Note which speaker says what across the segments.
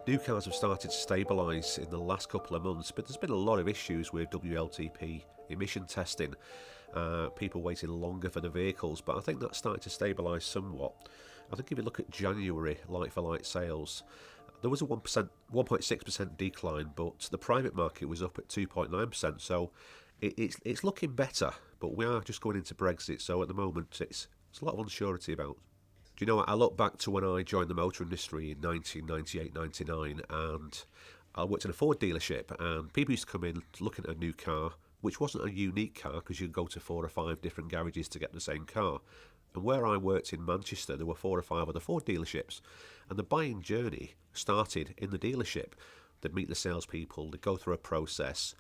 Speaker 1: New cars have started to stabilise in the last couple of months, but there's been a lot of issues with WLTP emission testing. People waiting longer for the vehicles, but I think that's starting to stabilise somewhat. I think if you look at January like-for-like sales, there was a 1.6% decline, but the private market was up at 2.9%, so it's looking better, but we are just going into Brexit, so at the moment it's a lot of unsurety about. Do you know what? I look back to when I joined the motor industry in 1998-99, and I worked in a Ford dealership, and people used to come in looking at a new car, which wasn't a unique car because you'd go to 4 or 5 different garages to get the same car. And where I worked in Manchester, there were 4 or 5 other Ford dealerships, and the buying journey started in the dealership. They'd meet the salespeople, they'd go through a process.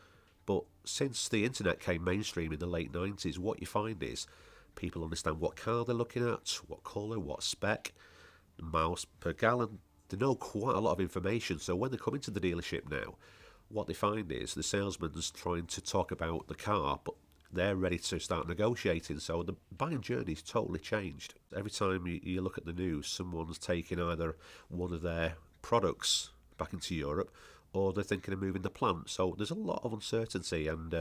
Speaker 1: But since the internet came mainstream in the late 90s, what you find is people understand what car they're looking at, what colour, what spec, miles per gallon. They know quite a lot of information. So when they come into the dealership now, what they find is the salesman's trying to talk about the car, but they're ready to start negotiating. So the buying journey's totally changed. Every time you look at the news, someone's taking either one of their products back into Europe, or they're thinking of moving the plant. So there's a lot of uncertainty, and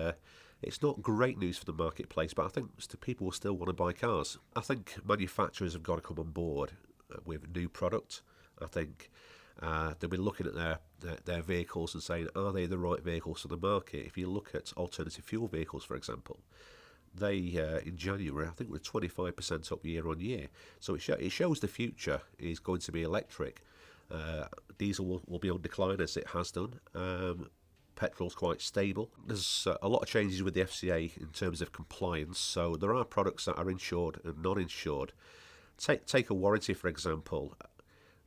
Speaker 1: it's not great news for the marketplace, but I think people will still want to buy cars. I think manufacturers have got to come on board with new product. I think they'll be looking at their vehicles and saying, are they the right vehicles for the market? If you look at alternative fuel vehicles, for example, they in January, I think we're 25% up year on year. So it shows the future is going to be electric. Diesel will be on decline as it has done. Petrol's quite stable. There's a lot of changes with the FCA in terms of compliance, so there are products that are insured and not insured. Take a warranty, for example.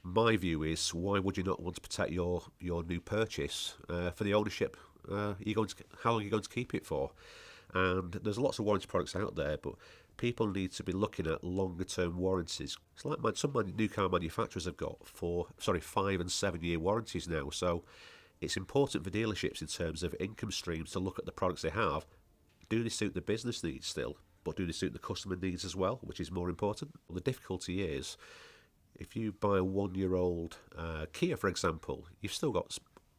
Speaker 1: My view is, why would you not want to protect your new purchase for the ownership? How long are you going to keep it for? And there's lots of warranty products out there, but people need to be looking at longer term warranties. It's like some new car manufacturers have got 5 and 7 year warranties now. So it's important for dealerships in terms of income streams to look at the products they have. Do they suit the business needs still, but do they suit the customer needs as well, which is more important? Well, the difficulty is, if you buy a 1-year-old Kia, for example, you've still got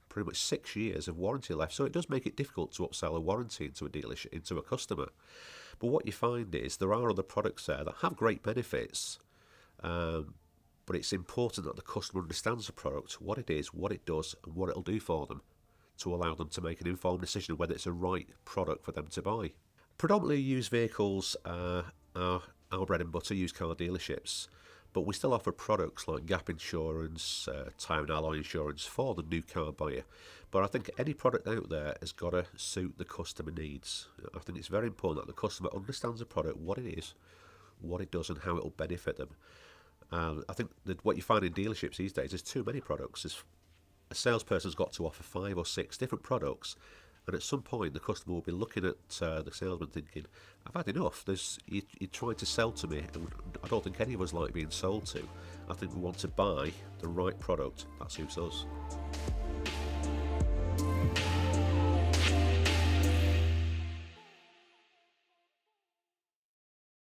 Speaker 1: pretty much 6 years of warranty left, so it does make it difficult to upsell a warranty into a dealership, into a customer. But what you find is there are other products there that have great benefits, but it's important that the customer understands the product, what it is, what it does, and what it'll do for them, to allow them to make an informed decision whether it's a right product for them to buy. Predominantly used vehicles are our bread and butter, used car dealerships, but we still offer products like gap insurance, tyre and alloy insurance for the new car buyer. But I think any product out there has got to suit the customer needs. I think it's very important that the customer understands the product, what it is, what it does, and how it will benefit them. I think that what you find in dealerships these days is too many products. A salesperson's got to offer 5 or 6 different products, and at some point the customer will be looking at the salesman thinking, I've had enough. You're trying to sell to me, and I don't think any of us like being sold to. I think we want to buy the right product that suits us.